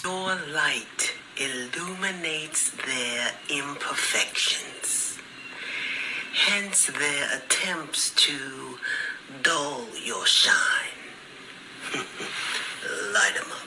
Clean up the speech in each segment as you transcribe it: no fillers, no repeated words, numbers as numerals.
Your light illuminates their imperfections, hence their attempts to dull your shine. Light 'em up.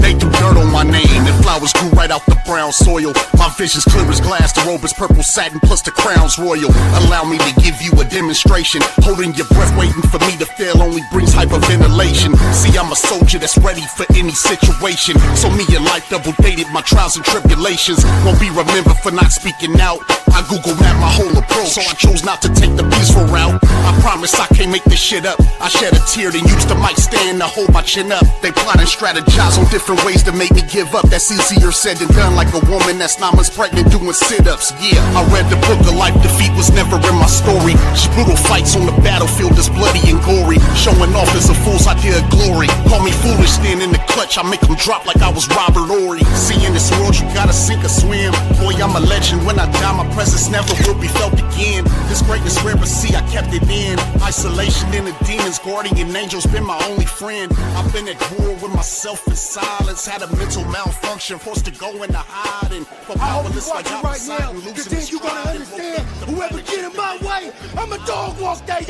They threw dirt on my name and flowers grew right out the brown soil. My vision's clear as glass, the robe is purple satin plus the crown's royal. Allow me to give you a demonstration. Holding your breath, waiting for me to fail only brings hyperventilation. See, I'm a soldier that's ready for any situation. So me and life double dated my trials and tribulations. Won't be remembered for not speaking out. I Google map my whole approach, so I chose not to take the peaceful route. I promise I can't make this shit up. I shed a tear, then used the mic stand to hold my chin up. They plot and strategize on different ways to make me give up. That's easier said than done, like a woman that's 9 months pregnant doing sit-ups. Yeah, I read the book of life, defeat was never in my story. Just brutal fights on the battlefield that's bloody and gory. Showing off is a fool's idea of glory. Call me foolish, stand in the clutch, I make them drop like I was Robert Ory. See, in this world you gotta sink or swim. Boy, I'm a legend, when I die my presence never will be felt again. This greatness rare, but see, I kept it in. Isolation in the demons, guardian angels been my only friend. I've been at war with myself in silence. Had a mental malfunction, forced to go into hiding. I hope you're watching right now, because then you're going to understand whoever get in my way, I'm a dog walk their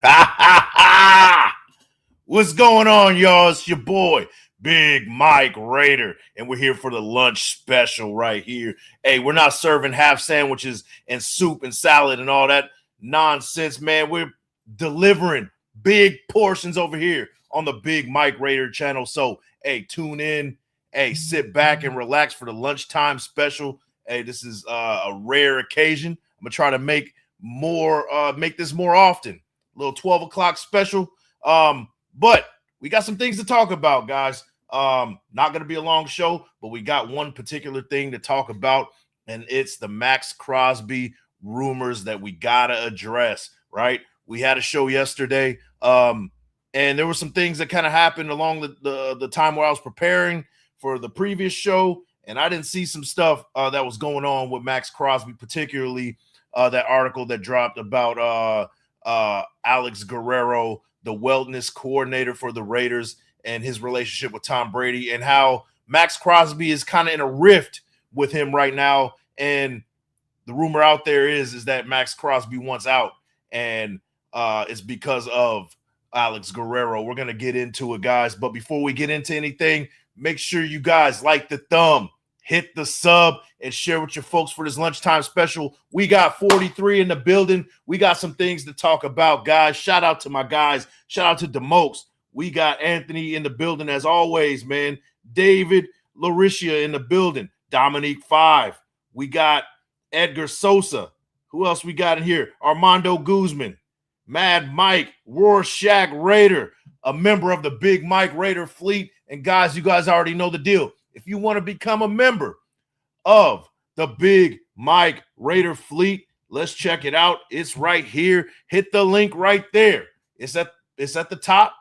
ass. What's going on, y'all? It's your boy, Big Mike Raider, and we're here for the lunch special right here. Hey, we're not serving half sandwiches and soup and salad and all that nonsense, man. We're delivering big portions over here on the Big Mike Raider channel. So, hey, tune in. Hey, sit back and relax for the lunchtime special. Hey, this is a rare occasion. I'm going to try to make this more often. A little 12 o'clock special. But we got some things to talk about, guys. Not going to be a long show, but we got one particular thing to talk about, and it's the Maxx Crosby rumors that we got to address, right? We had a show yesterday, and there were some things that kind of happened along the time where I was preparing for the previous show, and I didn't see some stuff that was going on with Maxx Crosby, particularly that article that dropped about Alex Guerrero, the wellness coordinator for the Raiders, and his relationship with Tom Brady, and how Maxx Crosby is kind of in a rift with him right now. And the rumor out there is that Maxx Crosby wants out, and it's because of Alex Guerrero. We're going to get into it, guys. But before we get into anything, make sure you guys like the thumb, hit the sub, and share with your folks for this lunchtime special. We got 43 in the building. We got some things to talk about, guys. Shout out to my guys. Shout out to DeMokes. We got Anthony in the building as always, man. David Lauricia in the building. Dominique 5. We got Edgar Sosa. Who else we got in here? Armando Guzman. Mad Mike. Rorschach Raider. A member of the Big Mike Raider fleet. And guys, you guys already know the deal. If you want to become a member of the Big Mike Raider fleet, let's check it out. It's right here. Hit the link right there. It's at the top.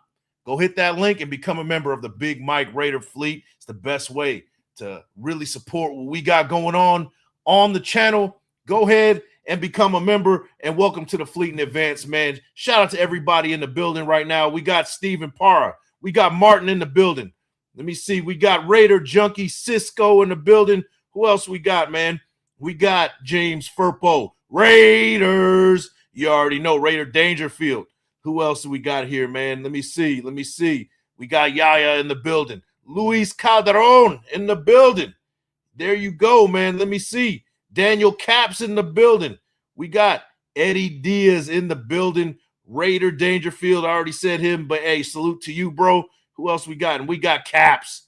Go hit that link and become a member of the Big Mike Raider fleet. It's the best way to really support what we got going on the channel. Go ahead and become a member, and welcome to the fleet in advance, man. Shout out to everybody in the building right now. We got Stephen Parra. We got Martin in the building. Let me see. We got Raider Junkie Cisco in the building. Who else we got, man? We got James Furpo. Raiders. You already know Raider Dangerfield. Who else do we got here, man? Let me see. We got Yaya in the building. Luis Calderon in the building. There you go, man. Let me see. Daniel Caps in the building. We got Eddie Diaz in the building. Raider Dangerfield. I already said him, but hey, salute to you, bro. Who else we got? And we got Caps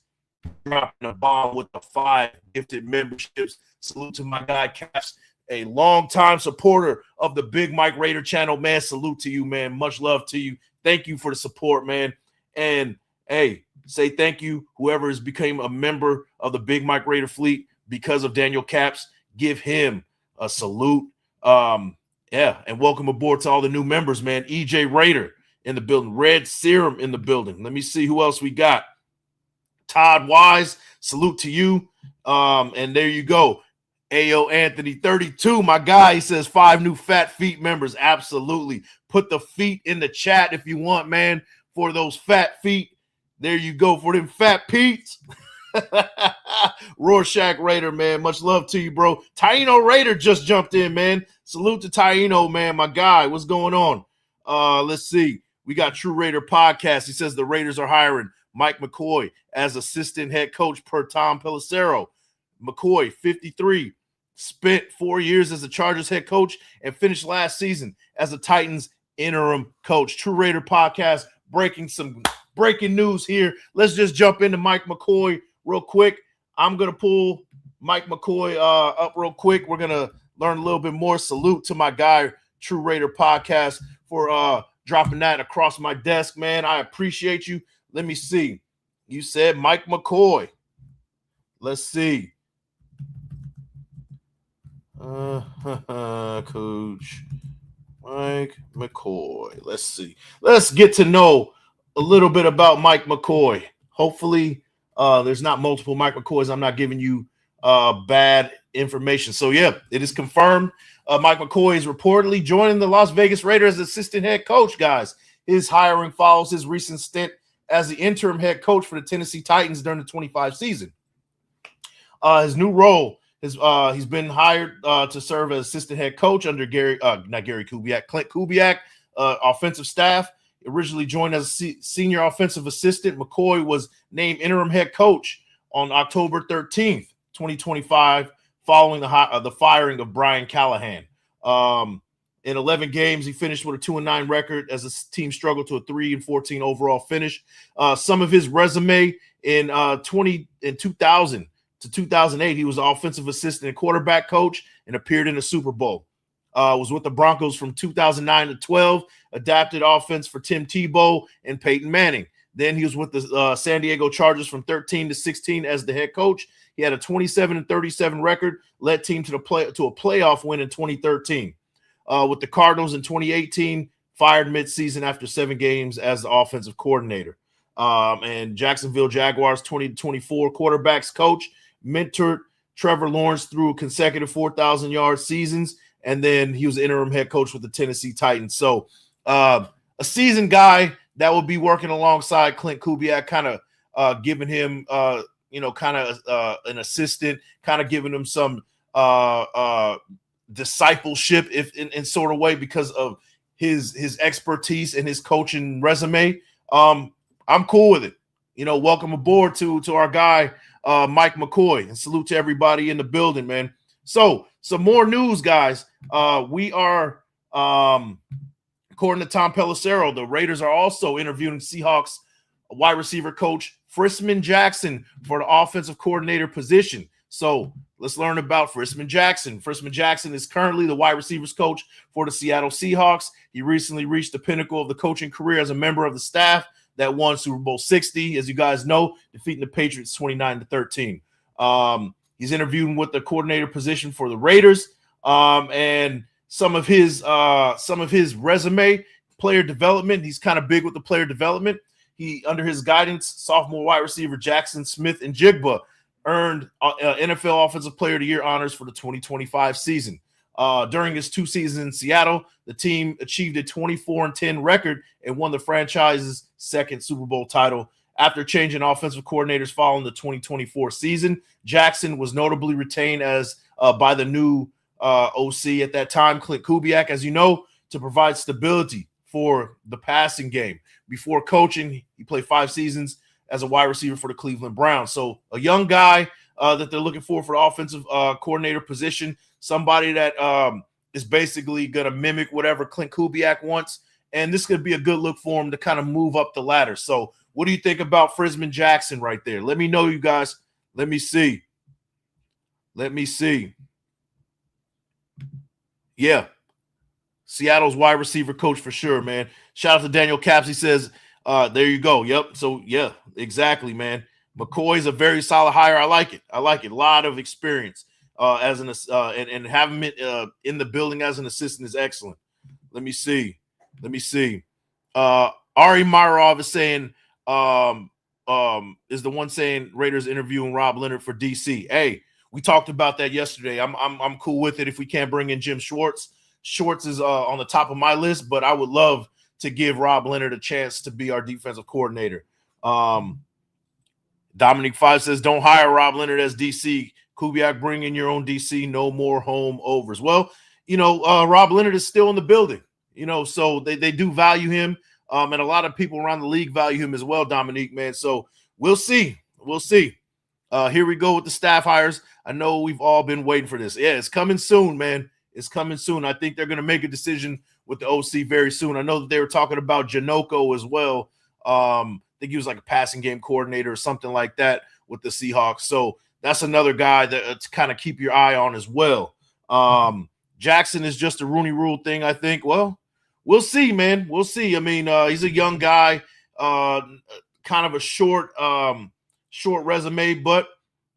dropping a bomb with the 5 gifted memberships. Salute to my guy Caps, a longtime supporter of the Big Mike Raider channel, man. Salute to you, man. Much love to you. Thank you for the support, man. And hey, say thank you whoever has become a member of the Big Mike Raider fleet because of Daniel Caps. Give him a salute. Yeah, and welcome aboard to all the new members, man. EJ Raider in the building. Red Serum in the building. Let me see who else we got. Todd Wise, salute to you. And there you go. Ayo Anthony 32, my guy, he says 5 new Fat Feet members. Absolutely. Put the feet in the chat if you want, man, for those fat feet. There you go, for them fat Pete's. Rorschach Raider, man, much love to you, bro. Taino Raider just jumped in, man. Salute to Taino, man, my guy. What's going on? Let's see. We got True Raider Podcast. He says the Raiders are hiring Mike McCoy as assistant head coach per Tom Pelissero. McCoy, 53, spent 4 years as the Chargers head coach and finished last season as the Titans interim coach. True Raider Podcast, some breaking news here. Let's just jump into Mike McCoy real quick. I'm going to pull Mike McCoy up real quick. We're going to learn a little bit more. Salute to my guy, True Raider Podcast, for dropping that across my desk, man. I appreciate you. Let me see. You said Mike McCoy. Let's see. Coach Mike McCoy. Let's see. Let's get to know a little bit about Mike McCoy. Hopefully, there's not multiple Mike McCoys. I'm not giving you bad information. So, yeah, it is confirmed. Mike McCoy is reportedly joining the Las Vegas Raiders as assistant head coach, guys. His hiring follows his recent stint as the interim head coach for the Tennessee Titans during the 25 season. His new role is he's been hired to serve as assistant head coach under Clint Kubiak, offensive staff. Originally joined as a senior offensive assistant, McCoy was named interim head coach on October 13th, 2025, following the firing of Brian Callahan. In 11 games, he finished with a 2-9 record as the team struggled to a 3-14 overall finish. Some of his resume in 2000 to 2008, he was an offensive assistant and quarterback coach and appeared in the Super Bowl. Was with the Broncos from 2009 to 12, adapted offense for Tim Tebow and Peyton Manning. Then he was with the San Diego Chargers from 13 to 16 as the head coach. He had a 27-37 record, led team to a playoff win in 2013. With the Cardinals in 2018, fired midseason after 7 games as the offensive coordinator. And Jacksonville Jaguars 20-24 quarterbacks coach, mentored Trevor Lawrence through consecutive 4,000-yard seasons, and then he was interim head coach with the Tennessee Titans. So a seasoned guy that will be working alongside Clint Kubiak, kind of giving him, kind of an assistant, kind of giving him some discipleship in sort of way because of his expertise and his coaching resume. I'm cool with it. Welcome aboard to our guy, Mike McCoy, and salute to everybody in the building, man. So some more news, guys. We are, according to Tom Pelissero, the Raiders are also interviewing Seahawks wide receiver coach Frisman Jackson for the offensive coordinator position. So let's learn about Frisman Jackson. Frisman Jackson is currently the wide receivers coach for the Seattle Seahawks. He recently reached the pinnacle of the coaching career as a member of the staff that won Super Bowl 60, as you guys know, defeating the Patriots 29-13. He's interviewing with the coordinator position for the Raiders, and some of his resume, player development. He's kind of big with the player development. He, under his guidance, sophomore wide receiver Jackson Smith and Jigba earned NFL Offensive Player of the Year honors for the 2025 season. During his 2 seasons in Seattle, the team achieved a 24-10 record and won the franchise's second Super Bowl title. After changing offensive coordinators following the 2024 season, Jackson was notably retained as by the new OC at that time, Clint Kubiak, as you know, to provide stability for the passing game. Before coaching, he played 5 seasons as a wide receiver for the Cleveland Browns. So a young guy that they're looking for the offensive coordinator position, somebody that is basically going to mimic whatever Clint Kubiak wants. And this could be a good look for him to kind of move up the ladder. So what do you think about Frisman Jackson right there? Let me know, you guys. Let me see. Yeah. Seattle's wide receiver coach for sure, man. Shout out to Daniel Caps. He says, there you go. Yep. So, yeah, exactly, man. McCoy's a very solid hire. I like it. A lot of experience as an and having him in the building as an assistant is excellent. Let me see. Ari Myrov is saying, is the one saying Raiders interviewing Rob Leonard for DC. Hey, we talked about that yesterday. I'm cool with it if we can't bring in Jim Schwartz. Schwartz is on the top of my list, but I would love to give Rob Leonard a chance to be our defensive coordinator. Dominic 5 says, don't hire Rob Leonard as DC. Kubiak, bring in your own DC. No more home overs. Well, Rob Leonard is still in the building, so they do value him. And a lot of people around the league value him as well, Dominique, man. So we'll see. We'll see. Here we go with the staff hires. I know we've all been waiting for this. Yeah, it's coming soon, man. It's coming soon. I think they're going to make a decision with the OC very soon. I know that they were talking about Janoko as well. I think he was like a passing game coordinator or something like that with the Seahawks. So that's another guy that to kind of keep your eye on as well. Jackson is just a Rooney Rule thing, I think. Well, we'll see, man. We'll see. I mean, he's a young guy, kind of a short resume, but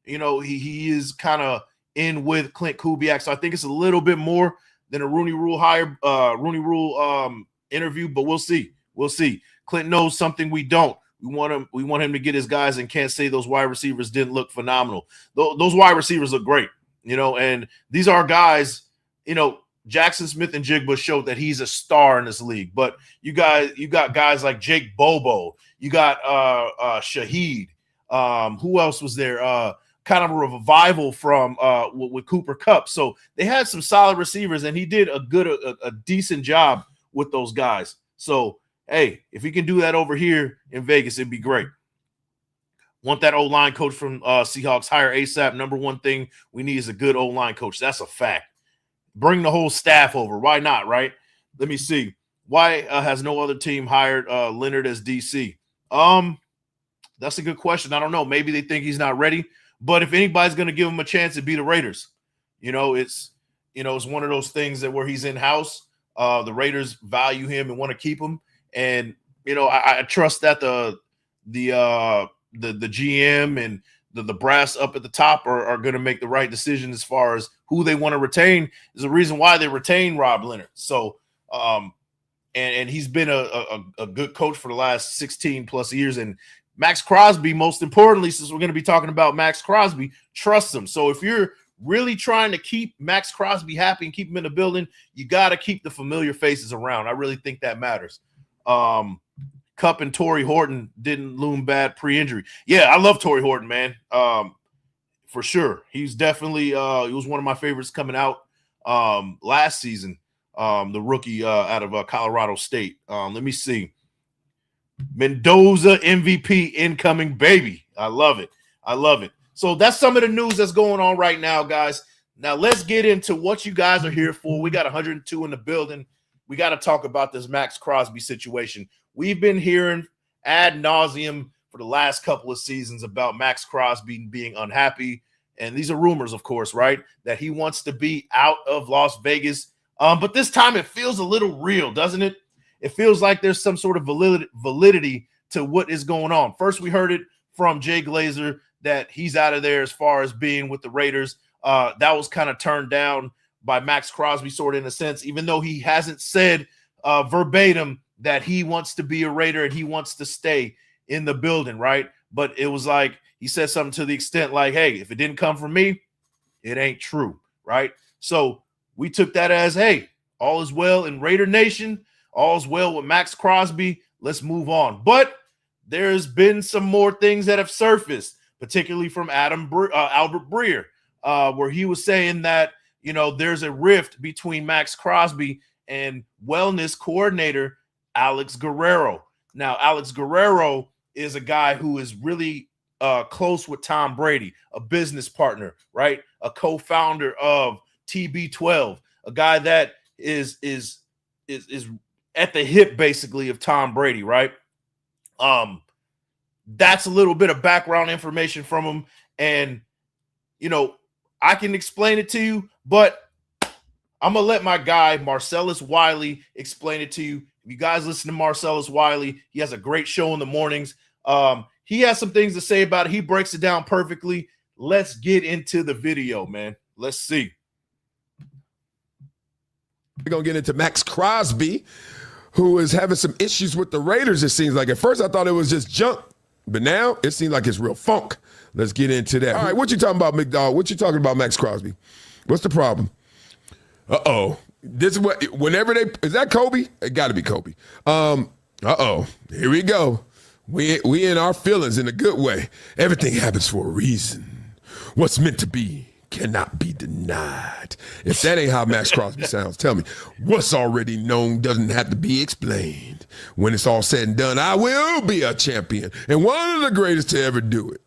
he is kind of in with Clint Kubiak. So I think it's a little bit more than a Rooney Rule interview, but we'll see. We'll see. Clint knows something we don't. We want him to get his guys, and can't say those wide receivers didn't look phenomenal. Those wide receivers look great, and these are guys, Jackson Smith and Jigba showed that he's a star in this league. But you got guys like Jake Bobo. You got Shaheed. Who else was there? Kind of a revival from with Cooper Kupp. So they had some solid receivers, and he did a decent job with those guys. So hey, if he can do that over here in Vegas, it'd be great. Want that O-line coach from Seahawks, hire ASAP. Number one thing we need is a good O-line coach. That's a fact. Bring the whole staff over. Why not, right? Let me see. Why has no other team hired Leonard as DC? That's a good question. I don't know. Maybe they think he's not ready. But if anybody's going to give him a chance, it'd be the Raiders. It's one of those things that where he's in-house, the Raiders value him and want to keep him. And I trust that the GM and the brass up at the top are going to make the right decision as far as who they want to retain. Is the reason why they retain Rob Leonard. So and he's been a good coach for the last 16 plus years. And Maxx Crosby, most importantly, since we're going to be talking about Maxx Crosby, trusts him. So if you're really trying to keep Maxx Crosby happy and keep him in the building, you got to keep the familiar faces around. I really think that matters. Kupp and Torrey Horton didn't loom bad pre-injury. Yeah, I love Torrey Horton, man. For sure. He's definitely he was one of my favorites coming out last season, the rookie out of Colorado State. Let me see. Mendoza MVP incoming, baby. I love it. I love it. So that's some of the news that's going on right now, guys. Now let's get into what you guys are here for. We got 102 in the building. We got to talk about this Maxx Crosby situation. We've been hearing ad nauseum for the last couple of seasons about Maxx Crosby being unhappy. And these are rumors, of course, right? That he wants to be out of Las Vegas. But this time it feels a little real, doesn't it? It feels like there's some sort of validity to what is going on. First, we heard it from Jay Glazer that he's out of there as far as being with the Raiders. That was kind of turned down by Maxx Crosby, sort of in a sense, even though he hasn't said verbatim that he wants to be a Raider and he wants to stay in the building, right? But it was like he said something to the extent like, hey, if it didn't come from me, it ain't true, right? So we took that as, hey, all is well in Raider Nation. All's well with Maxx Crosby. Let's move on. But there's been some more things that have surfaced, particularly from Albert Breer, where he was saying that, there's a rift between Maxx Crosby and wellness coordinator Alex Guerrero. Now, Alex Guerrero is a guy who is really close with Tom Brady, a business partner, right? A co-founder of TB12, a guy that is at the hip, basically, of Tom Brady, right? That's a little bit of background information from him. And, I can explain it to you, but I'm going to let my guy, Marcellus Wiley, explain it to you. If you guys listen to Marcellus Wiley, he has a great show in the mornings. He has some things to say about it. He breaks it down perfectly. Let's get into the video, man. Let's see. We're going to get into Maxx Crosby, who is having some issues with the Raiders, it seems like. At first, I thought it was just junk But now it seems like it's real funk. Let's get into that. All right, what you talking about, McDowell? What you talking about, Maxx Crosby? What's the problem? Uh-oh. This is what, whenever is that Kobe? It got to be Kobe. Uh-oh. Here we go. We in our feelings in a good way. Everything happens for a reason. What's meant to be cannot be denied. If that ain't how Maxx Crosby sounds, tell me. What's already known doesn't have to be explained. When it's all said and done, I will be a champion and one of the greatest to ever do it.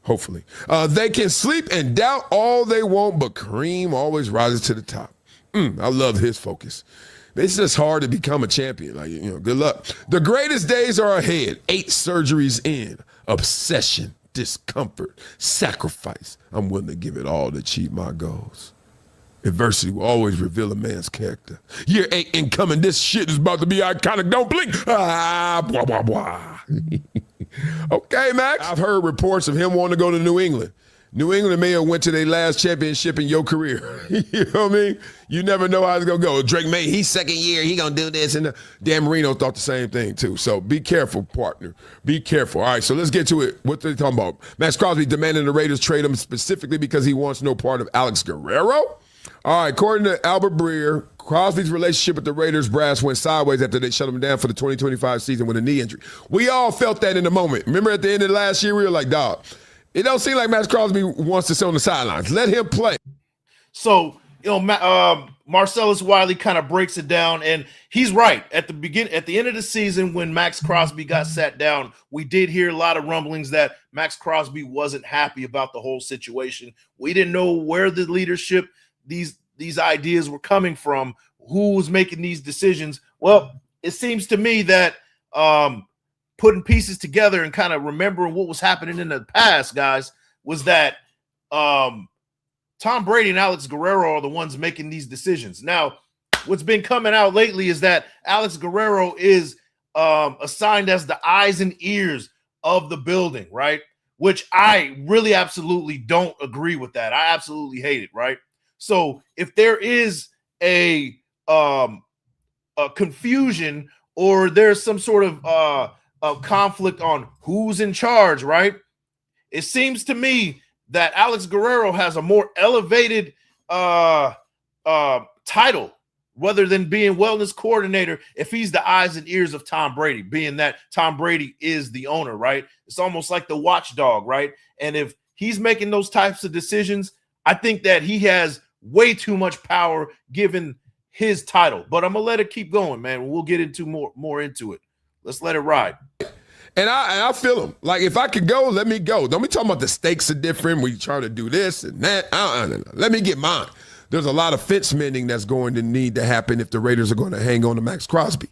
Hopefully. They can sleep and doubt all they want, but Kareem always rises to the top. I love his focus. It's just hard to become a champion. Like, good luck. The greatest days are ahead. 8 surgeries in. Obsession, discomfort, sacrifice. I'm willing to give it all to achieve my goals. Adversity will always reveal a man's character. Year 8 incoming. This shit is about to be iconic. Don't blink. Blah, blah, blah. Okay, Max. I've heard reports of him wanting to go to New England. New England may have went to their last championship in your career. You know what I mean? You never know how it's going to go. Drake May, he's second year. He going to do this. And Dan Marino thought the same thing, too. So be careful, partner. Be careful. All right, so let's get to it. What they talking about? Maxx Crosby demanding the Raiders trade him specifically because he wants no part of Alex Guerrero? All right, according to Albert Breer, Crosby's relationship with the Raiders brass went sideways after they shut him down for the 2025 season with a knee injury. We all felt that in the moment. Remember at the end of last year, we were like, dog, it don't seem like Maxx Crosby wants to sit on the sidelines. Let him play. So, Marcellus Wiley kind of breaks it down, and he's right. At the end of the season, when Maxx Crosby got sat down, we did hear a lot of rumblings that Maxx Crosby wasn't happy about the whole situation. We didn't know where the leadership, these ideas were coming from, who was making these decisions. Well, it seems to me that putting pieces together and kind of remembering what was happening in the past, guys, was that Tom Brady and Alex Guerrero are the ones making these decisions. Now, what's been coming out lately is that Alex Guerrero is assigned as the eyes and ears of the building, right? Which I really absolutely don't agree with that. I absolutely hate it, right? So if there is a confusion or there's some sort of conflict on who's in charge, right? It seems to me that Alex Guerrero has a more elevated title rather than being wellness coordinator if he's the eyes and ears of Tom Brady, being that Tom Brady is the owner, right? It's almost like the watchdog, right? And if he's making those types of decisions, I think that he has way too much power given his title. But I'm going to let it keep going, man. We'll get into more into it. Let's let it ride. And I feel him. Like, if I could go, let me go. Don't be talking about the stakes are different. We try to do this and that. Let me get mine. There's a lot of fence mending that's going to need to happen if the Raiders are going to hang on to Maxx Crosby.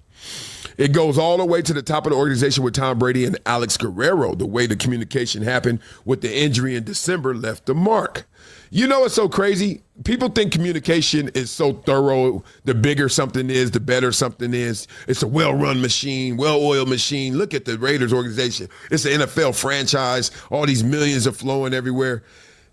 It goes all the way to the top of the organization with Tom Brady and Alex Guerrero. The way the communication happened with the injury in December left a mark. You know what's so crazy? People think communication is so thorough. The bigger something is, the better something is. It's a well-run machine, well-oiled machine. Look at the Raiders organization. It's an NFL franchise. All these millions are flowing everywhere.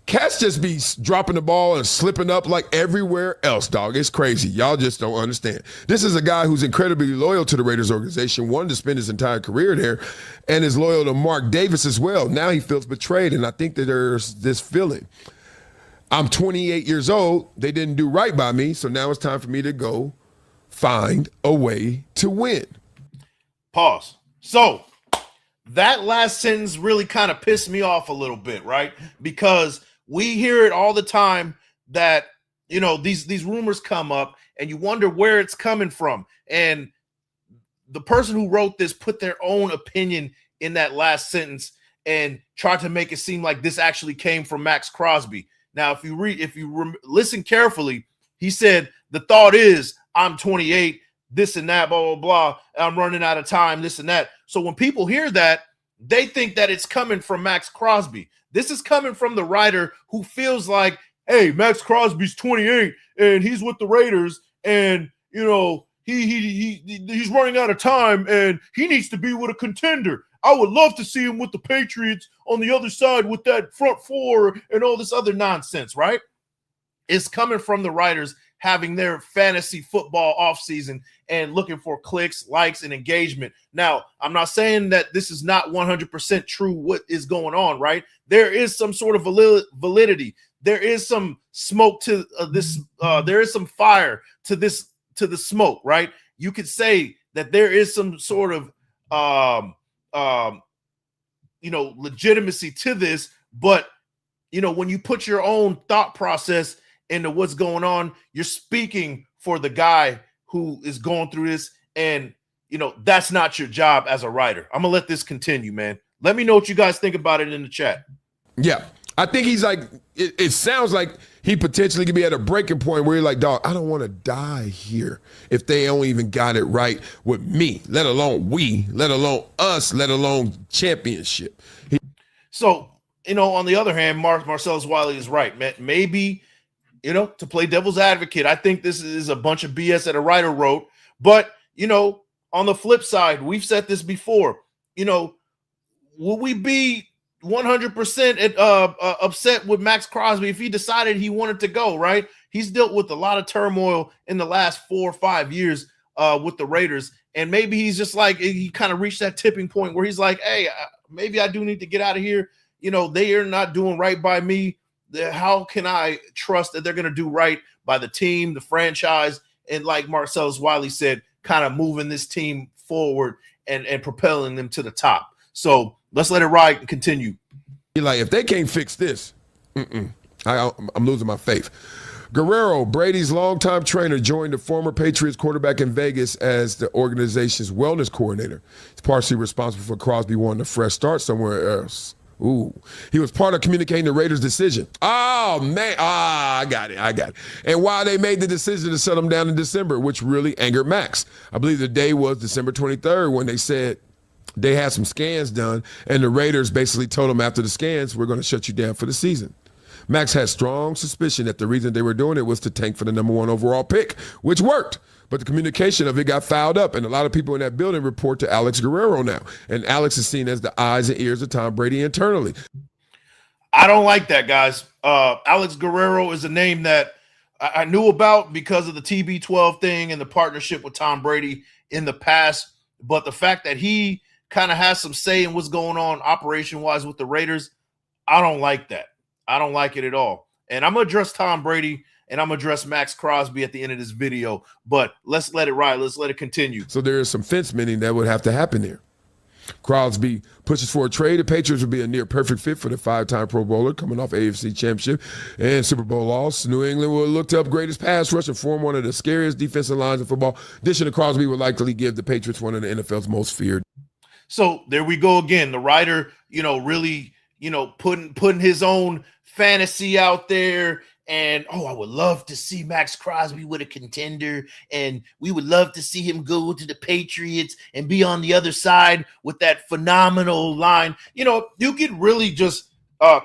Cats just be dropping the ball and slipping up like everywhere else, dog. It's crazy. Y'all just don't understand. This is a guy who's incredibly loyal to the Raiders organization, wanted to spend his entire career there, and is loyal to Mark Davis as well. Now he feels betrayed, and I think that there's this feeling. I'm 28 years old. They didn't do right by me, so now it's time for me to go find a way to win. Pause. So that last sentence really kind of pissed me off a little bit, right? Because we hear it all the time that, these rumors come up and you wonder where it's coming from. And the person who wrote this put their own opinion in that last sentence and tried to make it seem like this actually came from Maxx Crosby. Now, if you listen carefully, he said, the thought is I'm 28, this and that, blah, blah, blah. I'm running out of time, this and that. So when people hear that, they think that it's coming from Maxx Crosby. This is coming from the writer who feels like, hey, Maxx Crosby's 28 and he's with the Raiders and, he's running out of time and he needs to be with a contender. I would love to see him with the Patriots on the other side with that front four and all this other nonsense, right? It's coming from the writers having their fantasy football offseason and looking for clicks, likes, and engagement. Now, I'm not saying that this is not 100% true what is going on, right? There is some sort of validity. There is some smoke to this. There is some fire to the smoke, right? You could say that there is some sort of legitimacy to this, but when you put your own thought process into what's going on, you're speaking for the guy who is going through this, and that's not your job as a writer. I'm gonna let this continue, man. Let me know what you guys think about it in the chat. Yeah, I think he's like, it sounds like he potentially could be at a breaking point where you're like, dog, I don't want to die here if they don't even got it right with me, let alone we, let alone us, let alone championship. So, on the other hand, Marcellus Wiley is right, man. Maybe, to play devil's advocate, I think this is a bunch of BS that a writer wrote. But, on the flip side, we've said this before, will we be 100% upset with Maxx Crosby if he decided he wanted to go, right? He's dealt with a lot of turmoil in the last 4 or 5 years with the Raiders. And maybe he's just like, he kind of reached that tipping point where he's like, hey, maybe I do need to get out of here. They are not doing right by me. How can I trust that they're going to do right by the team, the franchise, and like Marcellus Wiley said, kind of moving this team forward and propelling them to the top. So let's let it ride and continue. Like, if they can't fix this, I'm losing my faith. Guerrero, Brady's longtime trainer, joined the former Patriots quarterback in Vegas as the organization's wellness coordinator. He's partially responsible for Crosby wanting a fresh start somewhere else. Ooh, he was part of communicating the Raiders' decision. Oh, man. I got it. And why they made the decision to shut him down in December, which really angered Max. I believe the day was December 23rd when they said they had some scans done, and the Raiders basically told them after the scans, we're going to shut you down for the season. Max had strong suspicion that the reason they were doing it was to tank for the #1 overall pick, which worked. But the communication of it got fouled up, and a lot of people in that building report to Alex Guerrero now. And Alex is seen as the eyes and ears of Tom Brady internally. I don't like that, guys. Alex Guerrero is a name that I knew about because of the TB12 thing and the partnership with Tom Brady in the past. But the fact that he kind of has some say in what's going on operation-wise with the Raiders, I don't like that. I don't like it at all. And I'm going to address Tom Brady and I'm going to address Maxx Crosby at the end of this video. But let's let it ride. Let's let it continue. So there is some fence mending that would have to happen there. Crosby pushes for a trade. The Patriots would be a near perfect fit for the 5-time Pro Bowler coming off AFC Championship and Super Bowl loss. New England will look to upgrade his pass rush and form one of the scariest defensive lines in football. Addition to Crosby would likely give the Patriots one of the NFL's most feared. So there we go again. The writer, really, putting his own fantasy out there. And, I would love to see Maxx Crosby with a contender. And we would love to see him go to the Patriots and be on the other side with that phenomenal line. You could really just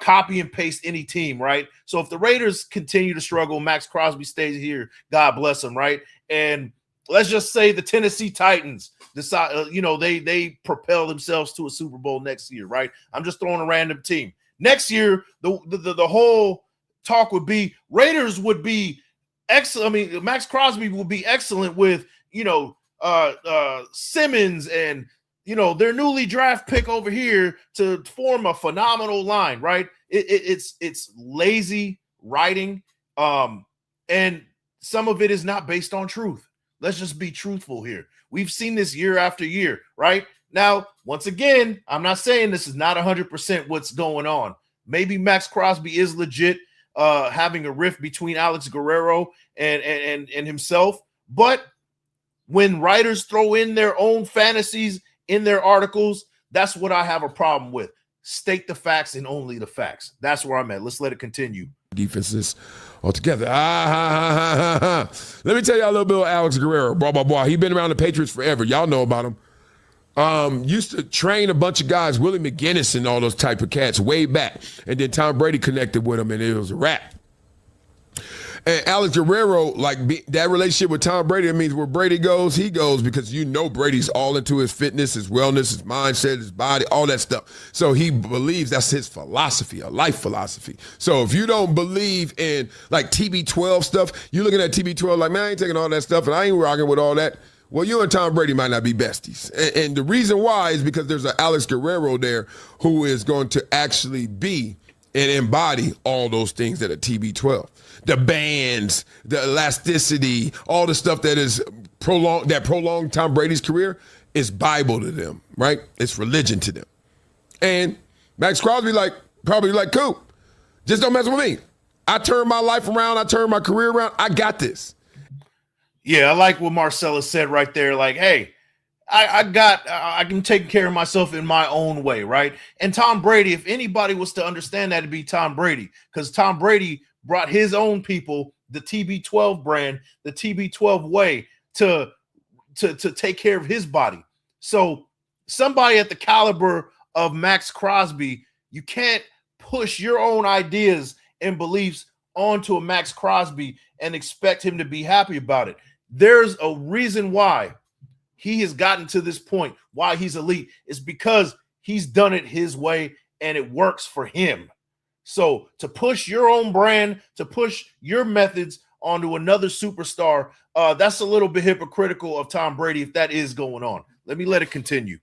copy and paste any team, right? So if the Raiders continue to struggle, Maxx Crosby stays here. God bless him, right? And let's just say the Tennessee Titans decide, they propel themselves to a Super Bowl next year, right? I'm just throwing a random team. Next year, the whole talk would be Raiders would be excellent. I mean, Maxx Crosby would be excellent with, Simmons and, their newly draft pick over here to form a phenomenal line, right? It's lazy writing. And some of it is not based on truth. Let's just be truthful here. We've seen this year after year, right? Now, once again, I'm not saying this is not 100% what's going on. Maybe Maxx Crosby is legit having a rift between Alex Guerrero and himself. But when writers throw in their own fantasies in their articles, that's what I have a problem with. State the facts and only the facts. That's where I'm at. Let's let it continue. Defenses altogether. Let me tell y'all a little bit about Alex Guerrero. Blah, blah, blah. He's been around the Patriots forever. Y'all know about him. Used to train a bunch of guys, Willie McGinnis and all those type of cats way back. And then Tom Brady connected with him, and it was a wrap. And Alex Guerrero, that relationship with Tom Brady, it means where Brady goes, he goes, because Brady's all into his fitness, his wellness, his mindset, his body, all that stuff. So he believes that's his philosophy, a life philosophy. So if you don't believe in like TB12 stuff, you're looking at TB12 like, man, I ain't taking all that stuff and I ain't rocking with all that. Well, you and Tom Brady might not be besties. And the reason why is because there's an Alex Guerrero there who is going to actually be and embody all those things that are TB12. The bands, the elasticity, all the stuff that is prolonged Tom Brady's career is Bible to them, right? It's religion to them. And Maxx Crosby probably like, cool, just don't mess with me. I turned my life around. I turned my career around. I got this. Yeah, I like what Marcellus said right there. Like, hey, I can take care of myself in my own way, right? And Tom Brady, if anybody was to understand that, it'd be Tom Brady, because Tom Brady brought his own people, the TB12 brand, the TB12 way to take care of his body. So somebody at the caliber of Maxx Crosby, you can't push your own ideas and beliefs onto a Maxx Crosby and expect him to be happy about it. There's a reason why he has gotten to this point, why he's elite. It's because he's done it his way and it works for him. So to push your own brand, to push your methods onto another superstar, that's a little bit hypocritical of Tom Brady if that is going on. Let it continue.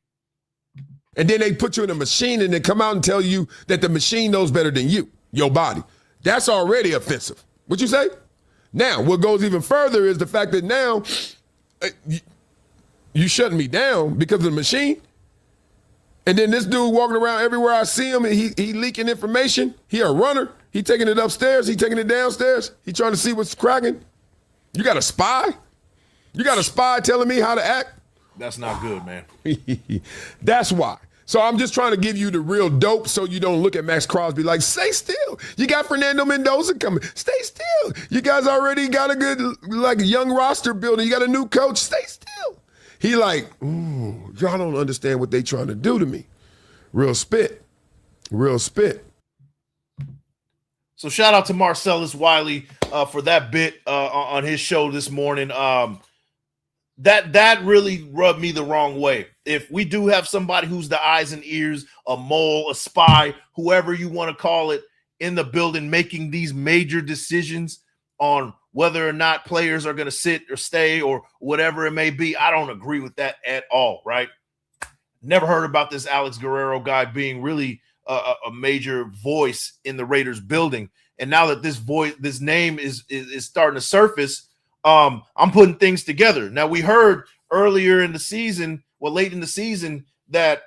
And then they put you in a machine and they come out and tell you that the machine knows better than you, your body. That's already offensive. What you say? Now, what goes even further is the fact that now you shutting me down because of the machine. And then this dude walking around everywhere I see him and he leaking information. He a runner. He taking it upstairs. He taking it downstairs. He trying to see what's cracking. You got a spy? You got a spy telling me how to act? That's not good, man. That's why. So I'm just trying to give you the real dope so you don't look at Maxx Crosby like, stay still. You got Fernando Mendoza coming. Stay still. You guys already got a good, young roster building. You got a new coach. Stay still. He like, ooh, y'all don't understand what they trying to do to me. Real spit. Real spit. So shout out to Marcellus Wiley for that bit on his show this morning. That really rubbed me the wrong way. If we do have somebody who's the eyes and ears, a mole, a spy, whoever you want to call it, in the building making these major decisions on whether or not players are going to sit or stay or whatever it may be, I don't agree with that at all, right? Never heard about this Alex Guerrero guy being really a major voice in the Raiders building. And now that this name is starting to surface, I'm putting things together. Now, we heard earlier in the season, late in the season, that,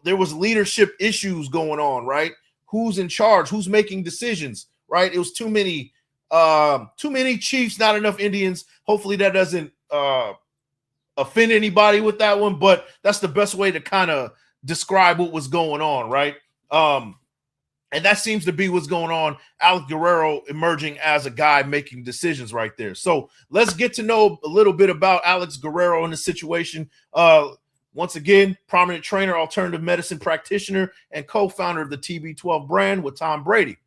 there was leadership issues going on, right? Who's in charge? Who's making decisions, right? It was too many Chiefs, not enough Indians. Hopefully that doesn't offend anybody with that one, but that's the best way to kind of describe what was going on, right? And that seems to be what's going on. Alex Guerrero emerging as a guy making decisions right there. So let's get to know a little bit about Alex Guerrero in the situation. Once again, prominent trainer, alternative medicine practitioner, and co-founder of the TB12 brand with Tom Brady.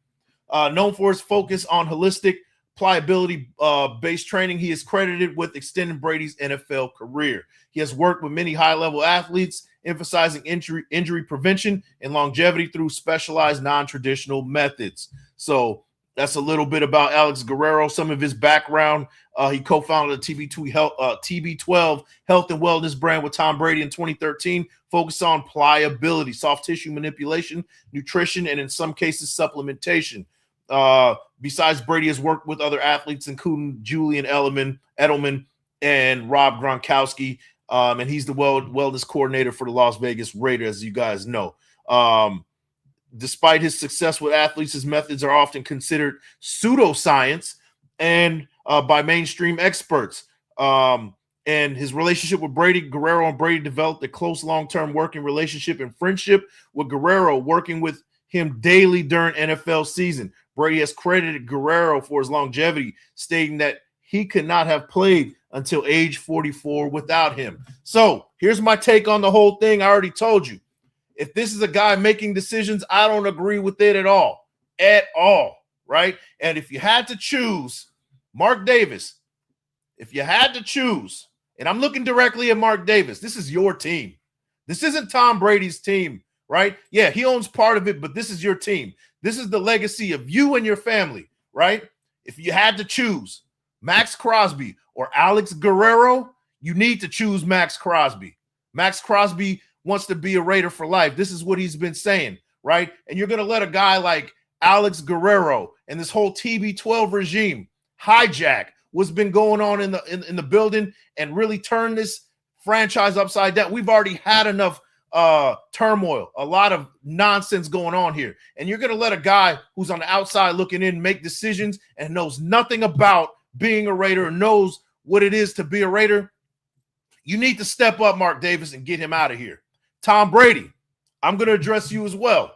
Known for his focus on holistic pliability-based training, he is credited with extending Brady's NFL career. He has worked with many high-level athletes, emphasizing injury prevention and longevity through specialized non-traditional methods. So that's a little bit about Alex Guerrero, some of his background. He co-founded the TB12 Health and Wellness brand with Tom Brady in 2013, focused on pliability, soft tissue manipulation, nutrition, and in some cases, supplementation. Besides, Brady has worked with other athletes, including Julian Edelman and Rob Gronkowski, and he's the wellness coordinator for the Las Vegas Raiders, as you guys know. Despite his success with athletes, his methods are often considered pseudoscience and by mainstream experts. And his relationship with Guerrero and Brady developed a close long-term working relationship and friendship, with Guerrero working with him daily during NFL season. Brady has credited Guerrero for his longevity, stating that he could not have played until age 44 without him. So here's my take on the whole thing. I already told you. If this is a guy making decisions, I don't agree with it at all, right? And if you had to choose Mark Davis, if you had to choose, and I'm looking directly at Mark Davis, this is your team. This isn't Tom Brady's team, right? Yeah, he owns part of it, but this is your team. This is the legacy of you and your family, right? If you had to choose Maxx Crosby or Alex Guerrero, you need to choose Maxx Crosby. Maxx Crosby wants to be a Raider for life. This is what he's been saying, right? And you're going to let a guy like Alex Guerrero and this whole TB12 regime hijack what's been going on in the building and really turn this franchise upside down. We've already had enough turmoil, a lot of nonsense going on here. And you're going to let a guy who's on the outside looking in make decisions and knows nothing about being a Raider, knows what it is to be a Raider. You need to step up Mark Davis and get him out of here. Tom Brady, I'm going to address you as well.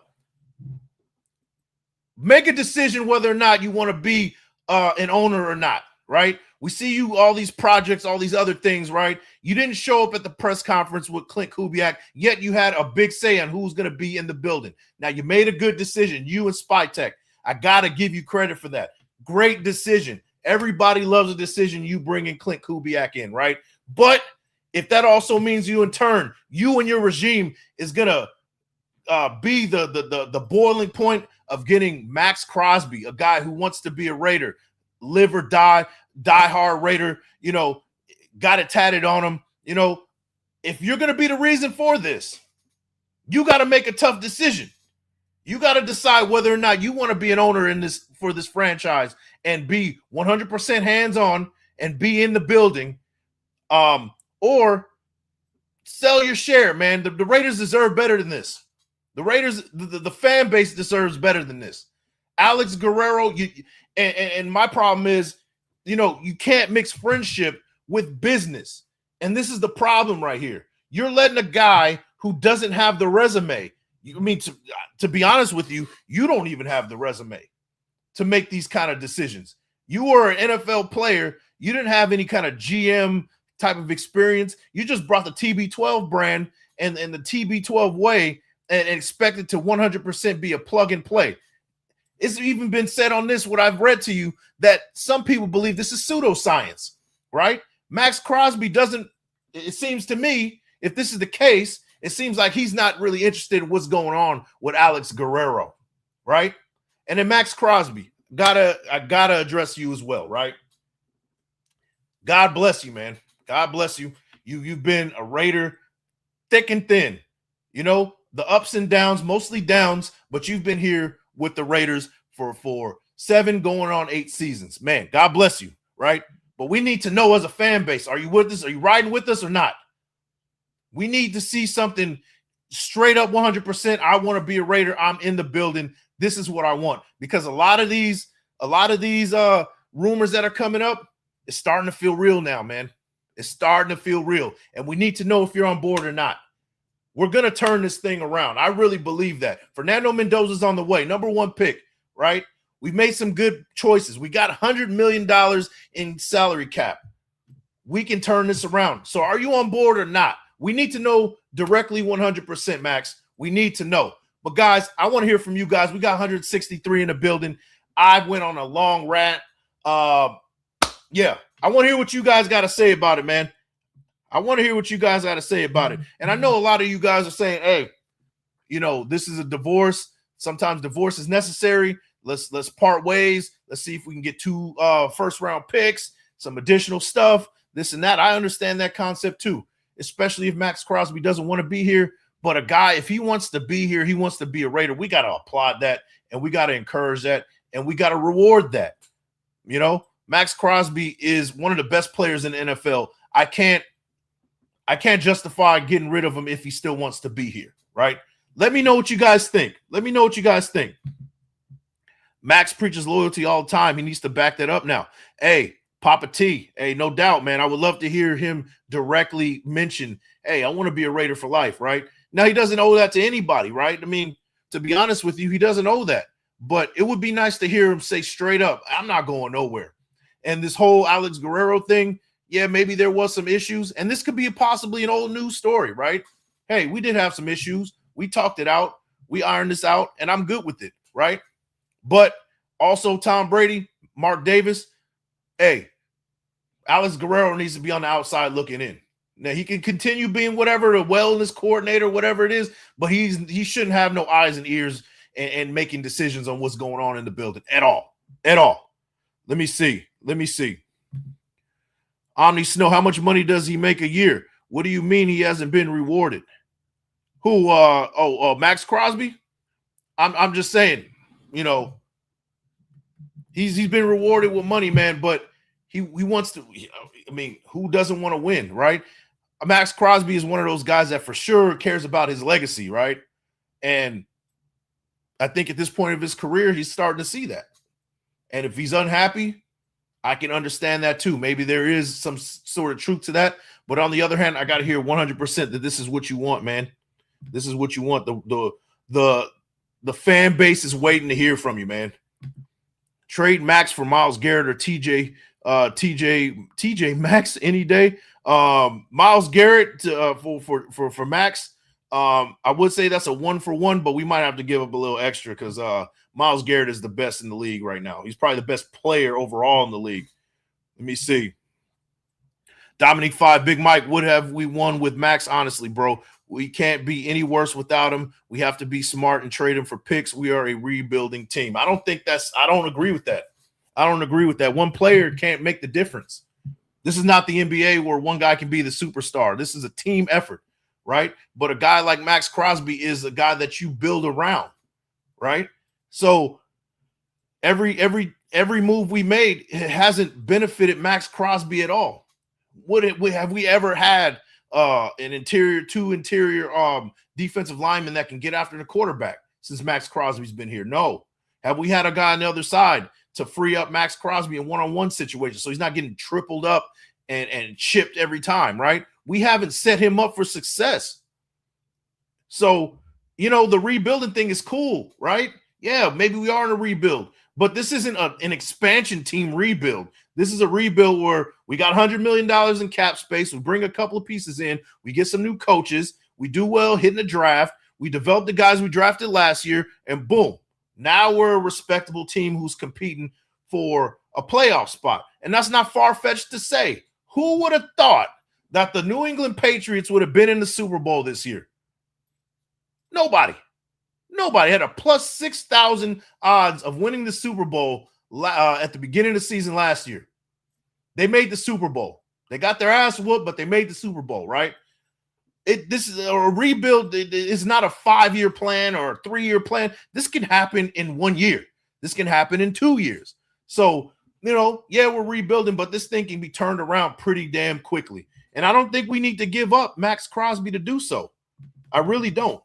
Make a decision whether or not you want to be an owner or not, right? We see you, all these projects, all these other things, right? You didn't show up at the press conference with Clint Kubiak, yet you had a big say on who's going to be in the building. Now, you made a good decision, you and Spytech. I got to give you credit for that. Great decision. Everybody loves a decision you bring in Clint Kubiak in, right? But if that also means you, in turn, you and your regime is going to be the boiling point of getting Maxx Crosby, a guy who wants to be a Raider, live or die hard Raider, you know, got it tatted on him. You know, if you're going to be the reason for this, you got to make a tough decision. You got to decide whether or not you want to be an owner in this for this franchise and be 100% hands-on and be in the building, or sell your share, man. The Raiders deserve better than this. The Raiders, the fan base deserves better than this. Alex Guerrero, and my problem is, you know, you can't mix friendship with business. And this is the problem right here. You're letting a guy who doesn't have the resume, I mean, to be honest with you, you don't even have the resume to make these kind of decisions. You were an NFL player. You didn't have any kind of GM type of experience. You just brought the TB12 brand and the TB12 way and expected to 100% be a plug and play. It's even been said on this, what I've read to you, that some people believe this is pseudoscience, right? Maxx Crosby doesn't, it seems to me, if this is the case, it seems like he's not really interested in what's going on with Alex Guerrero, right? And then Maxx Crosby, I gotta address you as well, right? God bless you, man. God bless you. You've been a Raider thick and thin. You know, the ups and downs, mostly downs, but you've been here with the Raiders for 7 going on 8 seasons. Man, God bless you, right? But we need to know as a fan base, are you with us? Are you riding with us or not? We need to see something straight up 100%. I want to be a Raider. I'm in the building. This is what I want. Because a lot of these rumors that are coming up, it's starting to feel real now, man. It's starting to feel real. And we need to know if you're on board or not. We're going to turn this thing around. I really believe that. Fernando Mendoza's on the way. #1 pick, right? We've made some good choices. We got $100 million in salary cap. We can turn this around. So are you on board or not? We need to know directly 100%, Max. We need to know. But, guys, I want to hear from you guys. We got 163 in the building. I went on a long rant. Yeah, I want to hear what you guys got to say about it, man. I want to hear what you guys got to say about it. And I know a lot of you guys are saying, hey, you know, this is a divorce. Sometimes divorce is necessary. Let's part ways. Let's see if we can get 2 first-round picks, some additional stuff, this and that. I understand that concept too, especially if Maxx Crosby doesn't want to be here. But a guy, if he wants to be here, he wants to be a Raider. We got to applaud that, and we got to encourage that, and we got to reward that. You know, Maxx Crosby is one of the best players in the NFL. I can't justify getting rid of him if he still wants to be here, right? Let me know what you guys think. Let me know what you guys think. Max preaches loyalty all the time. He needs to back that up now. Hey, Papa T, hey, no doubt, man. I would love to hear him directly mention, hey, I want to be a Raider for life, right? Now, he doesn't owe that to anybody, right? I mean, to be honest with you, he doesn't owe that. But it would be nice to hear him say straight up, I'm not going nowhere. And this whole Alex Guerrero thing, yeah, maybe there was some issues. And this could be possibly an old news story, right? Hey, we did have some issues. We talked it out. We ironed this out, and I'm good with it, right? But also Tom Brady, Mark Davis, hey, Alex Guerrero needs to be on the outside looking in. Now he can continue being whatever, the wellness coordinator, whatever it is, but he shouldn't have no eyes and ears and making decisions on what's going on in the building at all. At all. Let me see. Omni Snow, how much money does he make a year? What do you mean he hasn't been rewarded? Who? Maxx Crosby. I'm just saying, he's been rewarded with money, man, but he wants to. I mean, who doesn't want to win, right? Maxx Crosby is one of those guys that for sure cares about his legacy, right? And I think at this point of his career, he's starting to see that. And if he's unhappy, I can understand that too. Maybe there is some sort of truth to that. But on the other hand, I got to hear 100% that this is what you want, man. This is what you want. The fan base is waiting to hear from you, man. Trade Maxx for Myles Garrett or TJ Maxx any day. Myles Garrett for Maxx. I would say that's a 1-for-1, but we might have to give up a little extra because Myles Garrett is the best in the league right now. He's probably the best player overall in the league. Let me see. Dominique 5, Big Mike, would have we won with Maxx? Honestly, bro, we can't be any worse without him. We have to be smart and trade him for picks. We are a rebuilding team. I don't agree with that. I don't agree with that. One player can't make the difference. This is not the NBA where one guy can be the superstar. This is a team effort, right? But a guy like Maxx Crosby is a guy that you build around, right? So every move we made hasn't benefited Maxx Crosby at all. Have we ever had two interior defensive linemen that can get after the quarterback since Maxx Crosby's been here? No. Have we had a guy on the other side to free up Maxx Crosby in one-on-one situations so he's not getting tripled up and chipped every time, right? We haven't set him up for success. So, the rebuilding thing is cool, right? Yeah, maybe we are in a rebuild, but this isn't an expansion team rebuild. This is a rebuild where we got $100 million in cap space. We bring a couple of pieces in. We get some new coaches. We do well hitting the draft. We develop the guys we drafted last year, and boom, now we're a respectable team who's competing for a playoff spot. And that's not far-fetched to say. Who would have thought that the New England Patriots would have been in the Super Bowl this year? Nobody had a plus 6,000 odds of winning the Super Bowl at the beginning of the season last year. They made the Super Bowl. They got their ass whooped, but they made the Super Bowl, right? This is a rebuild. It's not a 5-year plan or a 3-year plan. This can happen in 1 year. This can happen in 2 years. So, yeah, we're rebuilding, but this thing can be turned around pretty damn quickly. And I don't think we need to give up Maxx Crosby to do so. I really don't.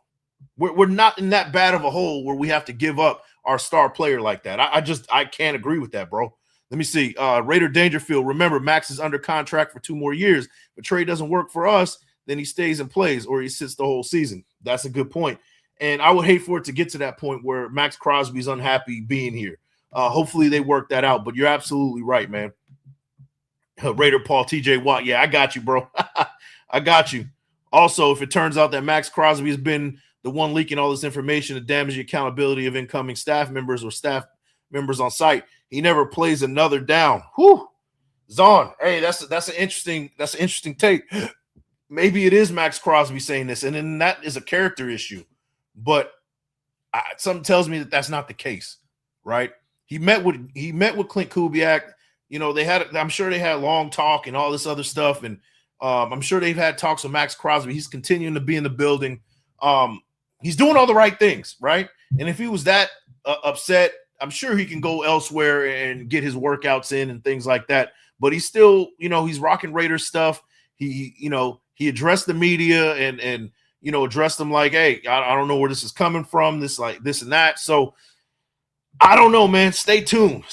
We're not in that bad of a hole where we have to give up our star player like that. I can't agree with that, bro. Let me see. Raider Dangerfield. Remember, Maxx is under contract for 2 more years. If a trade doesn't work for us, then he stays and plays, or he sits the whole season. That's a good point. And I would hate for it to get to that point where Maxx Crosby's unhappy being here. Hopefully they work that out. But you're absolutely right, man. Raider Paul, TJ Watt. Yeah, I got you, bro. I got you. Also, if it turns out that Maxx Crosby has been the one leaking all this information to damage the accountability of incoming staff members or staff members on site, he never plays another down. Whew. Zon, hey, that's an interesting take. Maybe it is Maxx Crosby saying this, and then that is a character issue. But something tells me that that's not the case, right? He met with Clint Kubiak. I'm sure they had long talk and all this other stuff, and I'm sure they've had talks with Maxx Crosby. He's continuing to be in the building. He's doing all the right things, right? And if he was that upset, I'm sure he can go elsewhere and get his workouts in and things like that. But he's still, he's rocking Raiders stuff. He addressed the media and addressed them like, hey, I don't know where this is coming from, this and that. So I don't know, man. Stay tuned.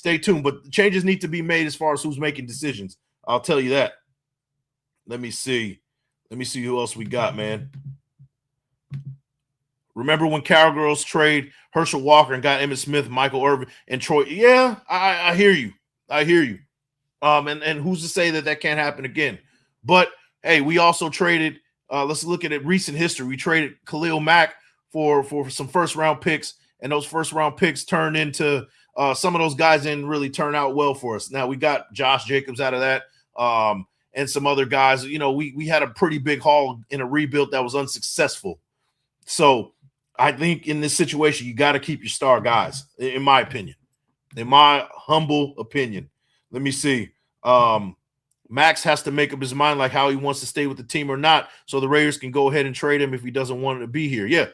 But changes need to be made as far as who's making decisions. I'll tell you that. Let me see who else we got, man. Remember when Cowgirls trade Herschel Walker and got Emmitt Smith, Michael Irvin, and Troy? Yeah, I hear you. And who's to say that can't happen again? But hey, we also traded. Let's look at it. Recent history. We traded Khalil Mack for some first round picks, and those first round picks turned into some of those guys didn't really turn out well for us. Now we got Josh Jacobs out of that, and some other guys. You know, we had a pretty big haul in a rebuild that was unsuccessful. So I think in this situation, you got to keep your star guys, in my opinion. In my humble opinion. Let me see. Max has to make up his mind like how he wants to stay with the team or not, so the Raiders can go ahead and trade him if he doesn't want to be here. Yeah,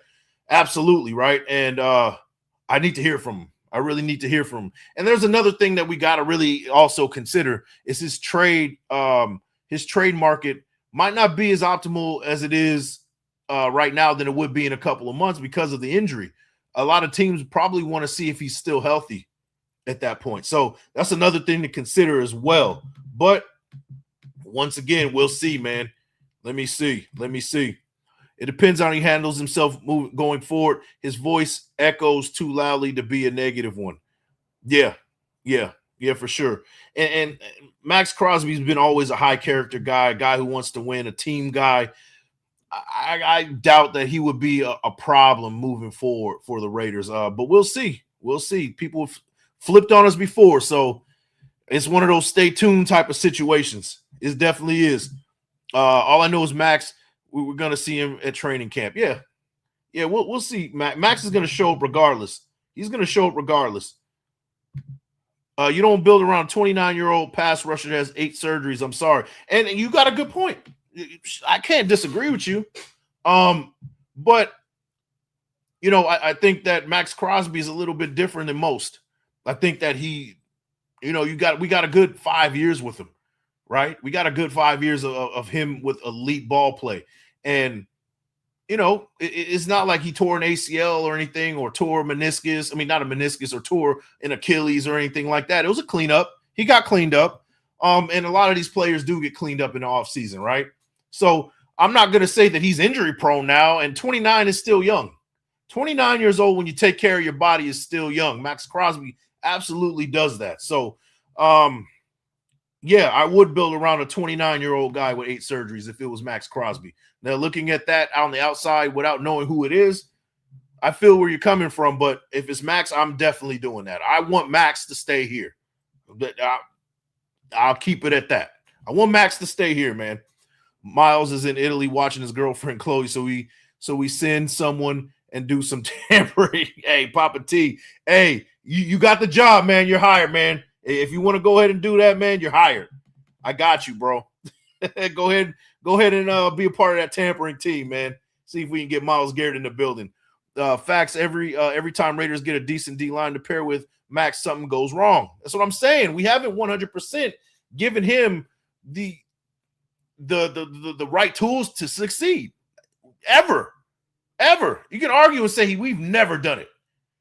absolutely, right? And I need to hear from him. I really need to hear from him. And there's another thing that we got to really also consider is his trade market might not be as optimal as it is right now than it would be in a couple of months because of the injury. A lot of teams probably want to see if he's still healthy at that point. So that's another thing to consider as well. But once again, we'll see, man. Let me see. It depends on how he handles himself going forward. His voice echoes too loudly to be a negative one. Yeah, for sure. And Maxx Crosby's been always a high character guy, a guy who wants to win, a team guy. I doubt that he would be a problem moving forward for the Raiders. But we'll see. People have flipped on us before, so it's one of those stay tuned type of situations. It definitely is. All I know is Max, we're going to see him at training camp. Yeah, we'll see. Max is going to show up regardless. He's going to show up regardless. You don't build around a 29-year-old pass rusher that has 8 surgeries. I'm sorry. And you got a good point. I can't disagree with you. But, you know, I think that Maxx Crosby is a little bit different than most. I think that he, you know, we got a good 5 years with him, right? We got a good 5 years of him with elite ball play. And, you know, it's not like he tore an ACL or anything or tore a meniscus. I mean, not a meniscus or tore an Achilles or anything like that. It was a cleanup. He got cleaned up. And a lot of these players do get cleaned up in the offseason, right? So I'm not going to say that he's injury prone now. And 29 is still young. 29 years old when you take care of your body is still young. Maxx Crosby absolutely does that. So, yeah, I would build around a 29-year-old guy with 8 surgeries if it was Maxx Crosby. Now, looking at that on the outside without knowing who it is, I feel where you're coming from. But if it's Max, I'm definitely doing that. I want Max to stay here. I'll keep it at that. I want Max to stay here, man. Miles is in Italy watching his girlfriend Chloe, so we send someone and do some tampering. Hey, Papa T, hey, you got the job, man. You're hired, man. If you want to go ahead and do that, man, you're hired. I got you, bro. Go ahead and be a part of that tampering team, man. See if we can get Myles Garrett in the building. Facts, every time Raiders get a decent D-line to pair with Max, something goes wrong. That's what I'm saying. We haven't 100% given him the right tools to succeed. Ever. You can argue and say we've never done it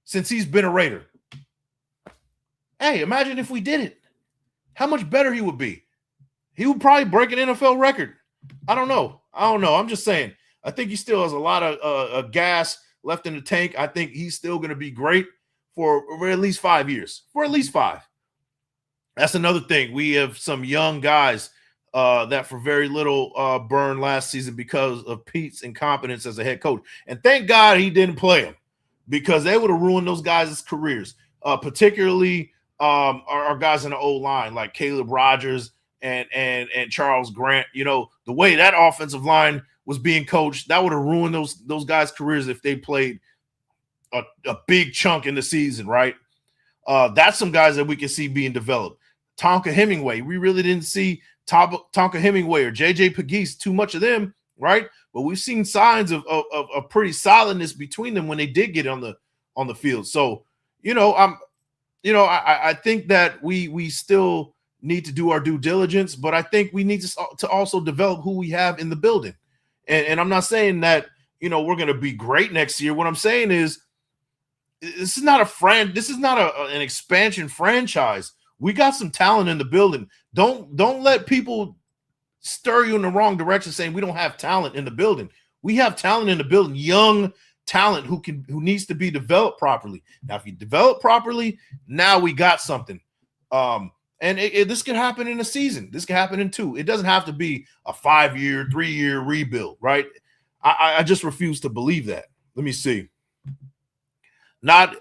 since he's been a Raider. Hey, imagine if we did it. How much better he would be. He would probably break an NFL record. I don't know. I'm just saying. I think he still has a lot of gas left in the tank. I think he's still going to be great for at least 5 years. For at least 5. That's another thing. We have some young guys that for very little burned last season because of Pete's incompetence as a head coach. And thank God he didn't play him because they would have ruined those guys' careers, particularly our guys in the O-line like Caleb Rogers and Charles Grant. You know, the way that offensive line was being coached, that would have ruined those guys' careers if they played a big chunk in the season, right? That's some guys that we can see being developed. Tonka Hemingway, we really didn't see Tonka Hemingway or JJ Pegues, too much of them, right? But we've seen signs of pretty solidness between them when they did get on the field. So, I think that we still need to do our due diligence, but I think we need to also develop who we have in the building. And I'm not saying that, we're going to be great next year. What I'm saying is this is not an expansion franchise. We got some talent in the building. Don't let people stir you in the wrong direction saying we don't have talent in the building. We have talent in the building, young talent who needs to be developed properly. Now, if you develop properly, now we got something. And this could happen in a season. This could happen in 2. It doesn't have to be a 5-year, 3-year rebuild, right? I just refuse to believe that. Let me see. not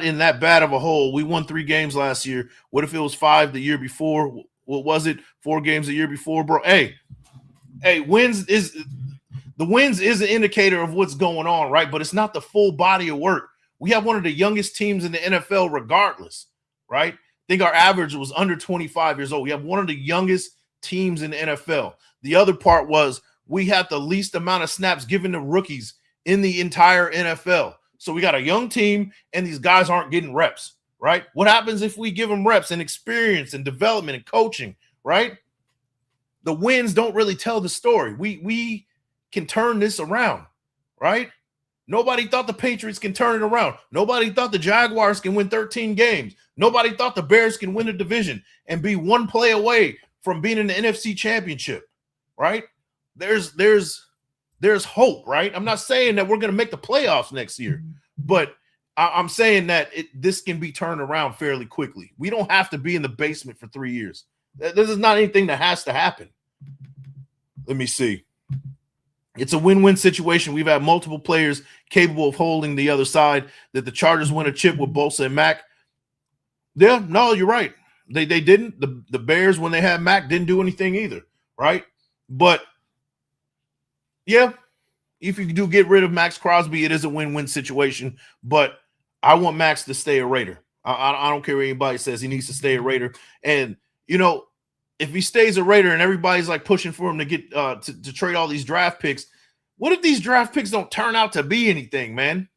in that bad of a hole. We won 3 games last year. What if it was 5 the year before? What was it? 4 games the year before, bro? Hey, wins is an indicator of what's going on, right? But it's not the full body of work. We have one of the youngest teams in the NFL regardless, right? I think our average was under 25 years old. We have one of the youngest teams in the NFL. The other part was we had the least amount of snaps given to rookies in the entire NFL. So we got a young team, and these guys aren't getting reps, right? What happens if we give them reps and experience and development and coaching, right? The wins don't really tell the story. We can turn this around, right? Nobody thought the Patriots can turn it around. Nobody thought the Jaguars can win 13 games. Nobody thought the Bears can win a division and be one play away from being in the NFC Championship, right? There's hope, right? I'm not saying that we're going to make the playoffs next year, but I'm saying that this can be turned around fairly quickly. We don't have to be in the basement for 3 years. This is not anything that has to happen. Let me see. It's a win-win situation. We've had multiple players capable of holding the other side. That the Chargers win a chip with Bosa and Mack. Yeah, no, you're right. They didn't. The Bears, when they had Mack, didn't do anything either, right? But, yeah, if you do get rid of Maxx Crosby, it is a win-win situation. But I want Max to stay a Raider. I don't care what anybody says. He needs to stay a Raider. And, you know, if he stays a Raider and everybody's like pushing for him to get to trade all these draft picks, what if these draft picks don't turn out to be anything, man?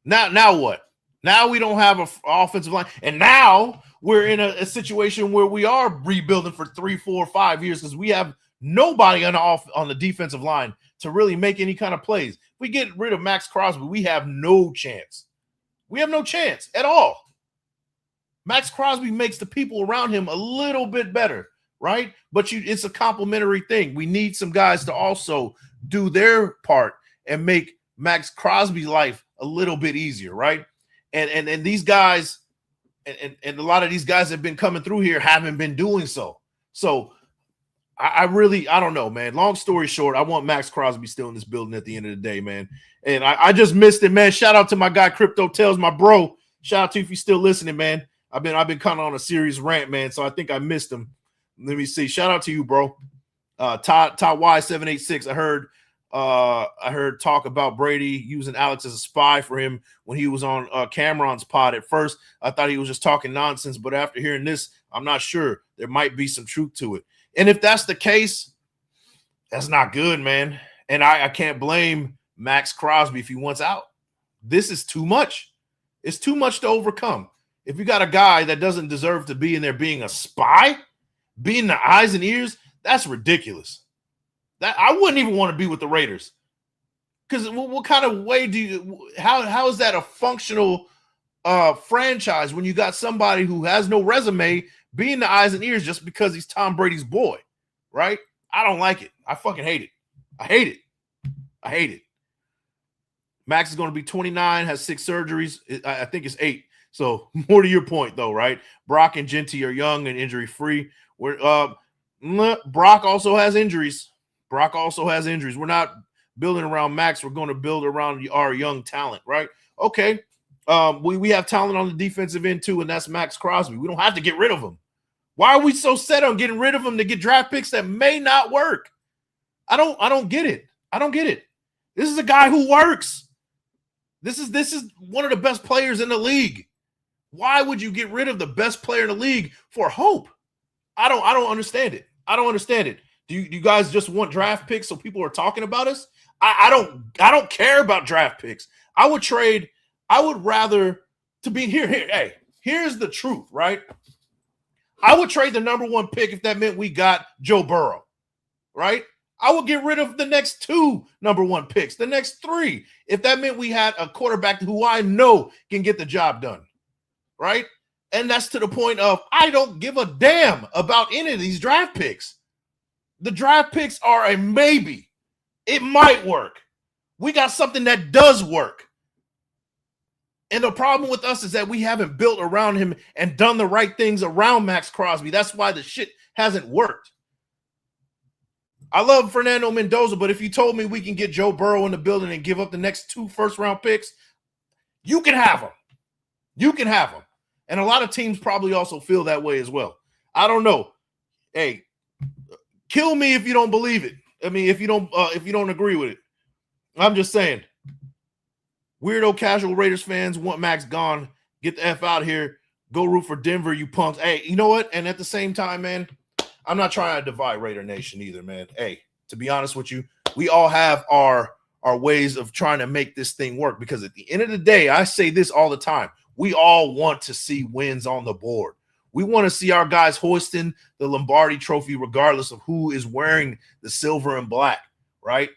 Now what? Now we don't have an offensive line, and now we're in a situation where we are rebuilding for 3, 4, 5 years because we have nobody on the defensive line to really make any kind of plays. If we get rid of Maxx Crosby, we have no chance. We have no chance at all. Maxx Crosby makes the people around him a little bit better, right? But it's a complementary thing. We need some guys to also do their part and make Maxx Crosby's life a little bit easier, right? And these guys, and a lot of these guys that have been coming through here haven't been doing so. So I don't know, man. Long story short, I want Maxx Crosby still in this building at the end of the day, man. And I just missed it, man. Shout out to my guy Crypto Tales, my bro. Shout out to you if you're still listening, man. I've been kind of on a serious rant, man. So I think I missed him. Let me see. Shout out to you, bro. Todd Y786. I heard talk about Brady using Alex as a spy for him when he was on Cameron's pod. At first, I thought he was just talking nonsense, but after hearing this, I'm not sure. There might be some truth to it. And if that's the case, that's not good, man. And I can't blame Maxx Crosby if he wants out. This is too much. It's too much to overcome. If you got a guy that doesn't deserve to be in there being a spy, being the eyes and ears, that's ridiculous. That I wouldn't even want to be with the Raiders. Because what kind of way do you – how is that a functional franchise when you got somebody who has no resume being the eyes and ears just because he's Tom Brady's boy, right? I don't like it. I fucking hate it. I hate it. Max is going to be 29, has 6 surgeries. I think it's 8. So more to your point, though, right? Brock and Genty are young and injury-free. Brock also has injuries. We're not building around Max. We're going to build around our young talent, right? Okay. We have talent on the defensive end, too, and that's Maxx Crosby. We don't have to get rid of him. Why are we so set on getting rid of him to get draft picks that may not work? I don't get it. This is a guy who works. This is one of the best players in the league. Why would you get rid of the best player in the league for hope? I don't understand it. Do you guys just want draft picks so people are talking about us? I don't care about draft picks. I would rather to be here. Hey, here's the truth, right? I would trade the number 1 pick if that meant we got Joe Burrow, right? I would get rid of the next 2 number 1 picks, the next 3, if that meant we had a quarterback who I know can get the job done, right? And that's to the point of I don't give a damn about any of these draft picks. The draft picks are a maybe. It might work. We got something that does work. And the problem with us is that we haven't built around him and done the right things around Maxx Crosby. That's why the shit hasn't worked. I love Fernando Mendoza, but if you told me we can get Joe Burrow in the building and give up the next 2 first-round picks, You can have him. You can have him. And a lot of teams probably also feel that way as well. I don't know. Hey, kill me if you don't believe it. I mean, if you don't agree with it. I'm just saying. Weirdo casual Raiders fans want Max gone. Get the F out of here. Go root for Denver, you punks. Hey, you know what? And at the same time, man, I'm not trying to divide Raider Nation either, man. Hey, to be honest with you, we all have our ways of trying to make this thing work, because at the end of the day, I say this all the time. We all want to see wins on the board. We want to see our guys hoisting the Lombardi trophy regardless of who is wearing the silver and black, right?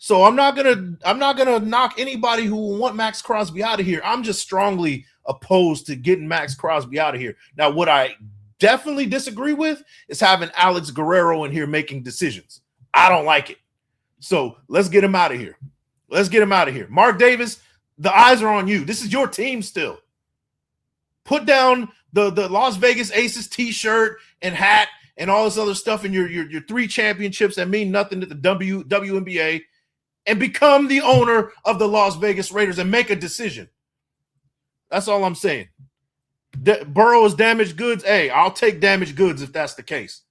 So I'm not gonna knock anybody who will want Maxx Crosby out of here. I'm just strongly opposed to getting Maxx Crosby out of here. Now, what I definitely disagree with is having Alex Guerrero in here making decisions. I don't like it. So let's get him out of here. Let's get him out of here. Mark Davis, the eyes are on you. This is your team still. Put down the Las Vegas Aces t-shirt and hat and all this other stuff and your 3 championships that mean nothing to the WNBA, and become the owner of the Las Vegas Raiders and make a decision. That's all I'm saying. Burrow is damaged goods. Hey, I'll take damaged goods if that's the case.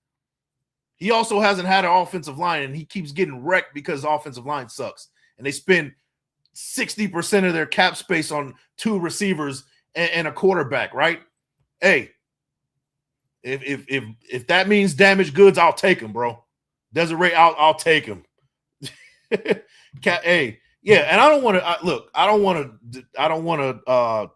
He also hasn't had an offensive line, and he keeps getting wrecked because the offensive line sucks. And they spend 60% of their cap space on 2 receivers and a quarterback, right? Hey, if that means damaged goods, I'll take him, bro. Desiree, I'll take him. Hey, yeah, and I don't want to look. I don't want to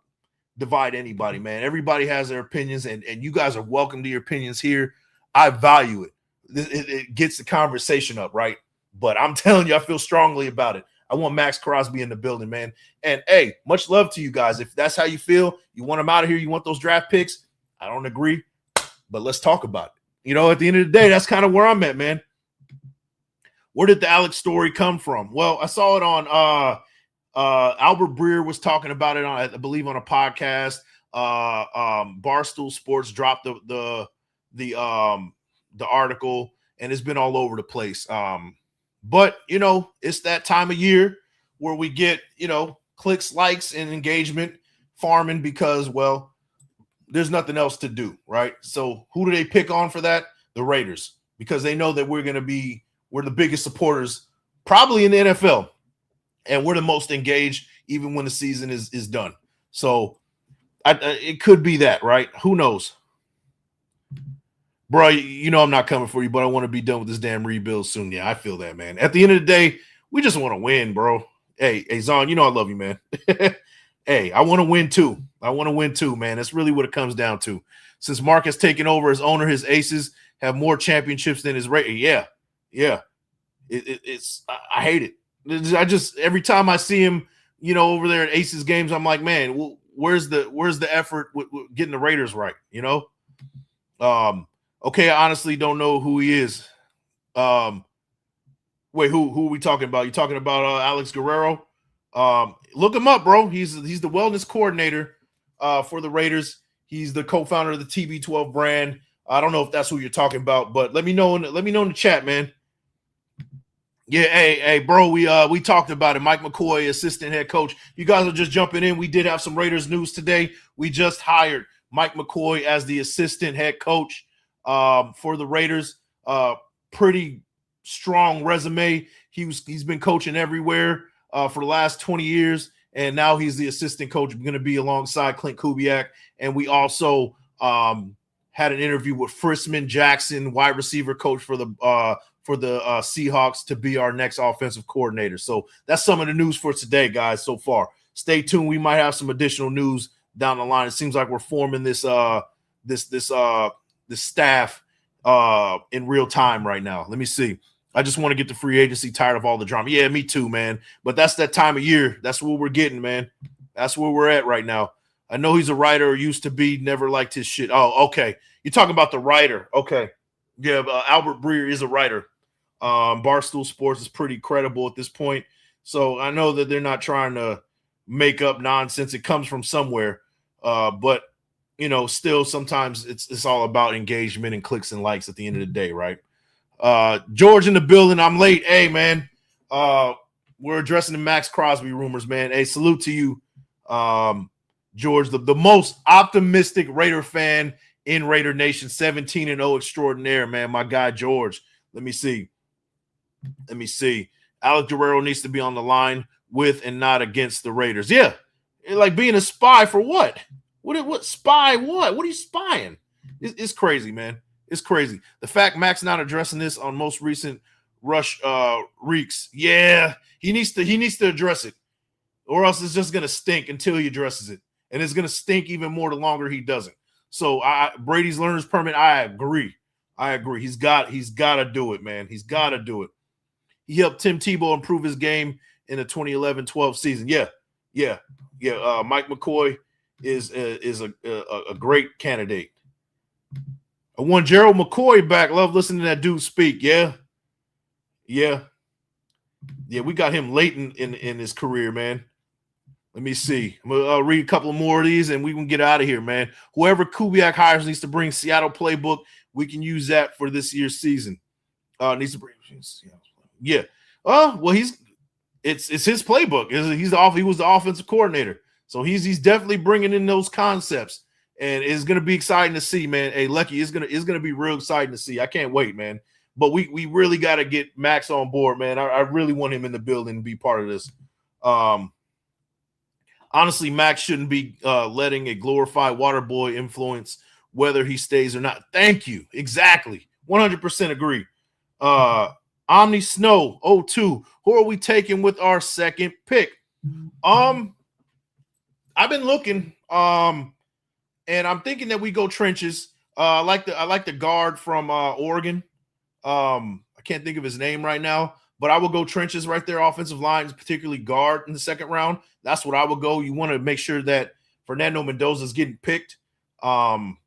divide anybody, man. Everybody has their opinions, and you guys are welcome to your opinions here. I value it. It gets the conversation up, right? But I'm telling you, I feel strongly about it. I want Maxx Crosby in the building, man. And hey, much love to you guys. If that's how you feel, you want him out of here, you want those draft picks. I don't agree, but let's talk about it. You know, at the end of the day, that's kind of where I'm at, man. Where did the Alex story come from? Well, I saw it on Albert Breer was talking about it on, I believe, on a podcast. Barstool Sports dropped the article, and it's been all over the place. But, you know, it's that time of year where we get, you know, clicks, likes, and engagement farming because, well, there's nothing else to do, right? So who do they pick on for that? The Raiders, because they know that we're the biggest supporters probably in the NFL, and we're the most engaged even when the season is done. So it could be that, right? Who knows? Bro, you know I'm not coming for you, but I want to be done with this damn rebuild soon. Yeah, I feel that, man. At the end of the day, we just want to win, bro. Hey, Zon, you know I love you, man. Hey, I want to win too. Man. That's really what it comes down to. Since Mark has taken over as owner, his Aces have more championships than his Raiders. Yeah. I hate it. I just, every time I see him, you know, over there at Aces games, I'm like, man, well, where's the effort with getting the Raiders right? You know? Okay, I honestly don't know who he is. Wait, who are we talking about? You talking about Alex Guerrero? Look him up, bro. He's the wellness coordinator for the Raiders. He's the co-founder of the TB12 brand. I don't know if that's who you're talking about, but let me know in the chat, man. Yeah, hey, bro, we talked about it. Mike McCoy, assistant head coach. You guys are just jumping in. We did have some Raiders news today. We just hired Mike McCoy as the assistant head coach for the Raiders. Pretty strong resume. He's been coaching everywhere for the last 20 years, and now he's the assistant coach. Going to be alongside Clint Kubiak, and we also had an interview with Frisman Jackson, wide receiver coach for the Seahawks, to be our next offensive coordinator. So that's some of the news for today, guys. So far, stay tuned. We might have some additional news down the line. It seems like we're forming this staff in real time right now. Let me see. I just want to get the free agency, tired of all the drama. Yeah, me too, man. But that's that time of year. That's what we're getting, man. That's where we're at right now. I know he's a writer, or used to be, never liked his shit. Oh, okay. You're talking about the writer. Okay. Yeah, Albert Breer is a writer. Barstool Sports is pretty credible at this point. So I know that they're not trying to make up nonsense. It comes from somewhere. But, you know, still sometimes it's all about engagement and clicks and likes at the end of the day, right? George in the building. I'm late. Hey, man. We're addressing the Maxx Crosby rumors, man. Hey, salute to you. George, the most optimistic Raider fan in Raider Nation, 17-0 extraordinaire, man. My guy, George. Let me see. Alex Guerrero needs to be on the line with and not against the Raiders. Yeah. Like being a spy for what? What spy what? What are you spying? It's crazy, man. It's crazy. The fact Max not addressing this on most recent Rush Reeks. Yeah, he needs to address it. Or else it's just gonna stink until he addresses it. And it's gonna stink even more the longer he doesn't. So Brady's learner's permit, I agree. He's got to do it, man. He's got to do it. He helped Tim Tebow improve his game in the 2011-12 season. Yeah. Mike McCoy is a great candidate. I want Gerald McCoy back. Love listening to that dude speak. Yeah. We got him late in his career, man. Let me see. I'm gonna read a couple more of these, and we can get out of here, man. Whoever Kubiak hires needs to bring Seattle playbook. We can use that for this year's season. Needs to bring Seattle. Yeah. Well, it's his playbook. He was the offensive coordinator, so he's definitely bringing in those concepts, and it's gonna be exciting to see, man. Hey, Lucky, it's gonna be real exciting to see. I can't wait, man. But we really got to get Max on board, man. I really want him in the building to be part of this. Honestly, Max shouldn't be letting a glorified water boy influence whether he stays or not. Thank you. Exactly. 100% agree. Omni Snow 02. Who are we taking with our second pick? I've been looking, and I'm thinking that we go trenches. I like the guard from Oregon. I can't think of his name right now, but I will go trenches right there. Offensive line, particularly guard in the second round. That's what I would go. You want to make sure that Fernando Mendoza is getting picked. Getting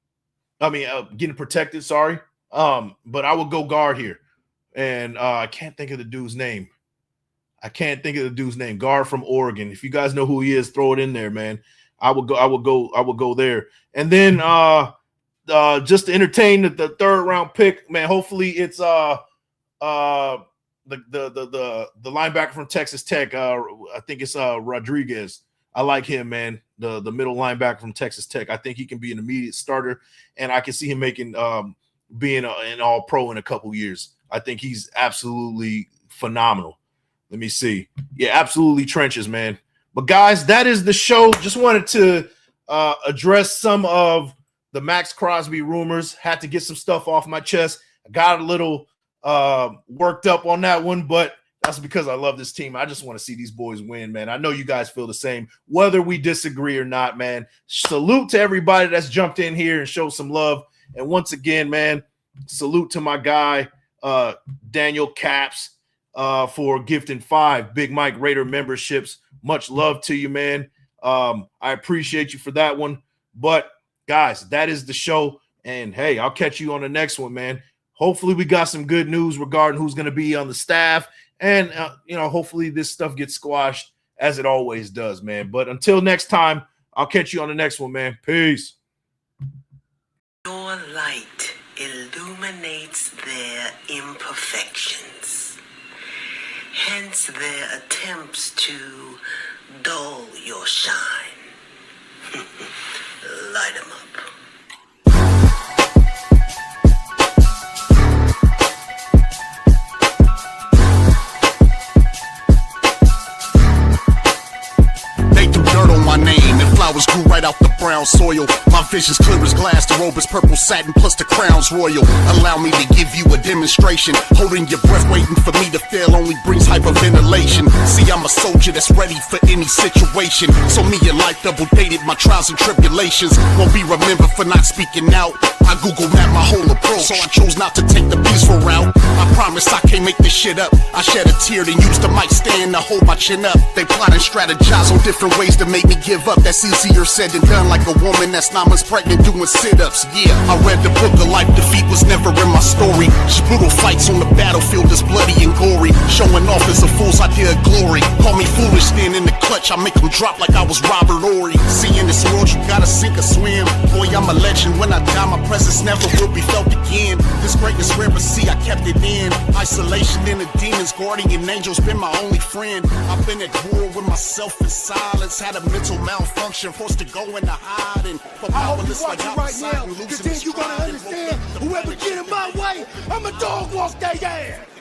protected. Sorry. But I would go guard here, and I can't think of the dude's name. Guard from Oregon. If you guys know who he is, throw it in there, man. I would go there, and then just to entertain the third round pick, man. Hopefully it's the linebacker from Texas Tech. I think it's Rodriguez. I like him, man. The middle linebacker from Texas Tech. I think he can be an immediate starter, and I can see him making being an all-pro in a couple years. I think he's absolutely phenomenal. Let me see. Yeah, absolutely trenches, man. But guys, that is the show. Just wanted to address some of the Maxx Crosby rumors. Had to get some stuff off my chest. I got a little worked up on that one, but that's because I love this team. I just want to see these boys win, man. I know you guys feel the same, whether we disagree or not, man. Salute to everybody that's jumped in here and showed some love. And once again, man, salute to my guy, Daniel Caps, for gifting 5 Big Mike Raider memberships. Much love to you, man. I appreciate you for that one. But, guys, that is the show. And, hey, I'll catch you on the next one, man. Hopefully we got some good news regarding who's going to be on the staff. And, hopefully this stuff gets squashed as it always does, man. But until next time, I'll catch you on the next one, man. Peace. Your light illuminates their imperfections, hence their attempts to dull your shine. Light 'em up. Dirt on my name, and flowers grew right out the brown soil. My vision's clear as glass, the robe is purple satin, plus the crown's royal. Allow me to give you a demonstration. Holding your breath, waiting for me to fail, only brings hyperventilation. See, I'm a soldier that's ready for any situation. So me and life double dated my trials and tribulations. Won't be remembered for not speaking out. I Google map my whole approach, so I chose not to take the peaceful route. I promise I can't make this shit up. I shed a tear, then used the mic stand to hold my chin up. They plot and strategize on different ways to make me give up. That's easier said than done, like a woman that's 9 months pregnant doing sit-ups. Yeah, I read the book of life, defeat was never in my story. Just brutal fights on the battlefield is bloody and gory. Showing off is a fool's idea of glory. Call me foolish, stand in the clutch, I make them drop like I was Robert Ory. See, in this world you gotta sink or swim. Boy, I'm a legend, when I die my presence never will be felt again. This greatness rare, but see, I kept it in. Isolation in the demons, guardian angels been my only friend. I've been at war with myself in silence. Had a mental malfunction, forced to go into hiding. For I hope you powerless like watching right outside now, and because losing then you're gonna understand whoever get in my way, I'ma dog walk their ass.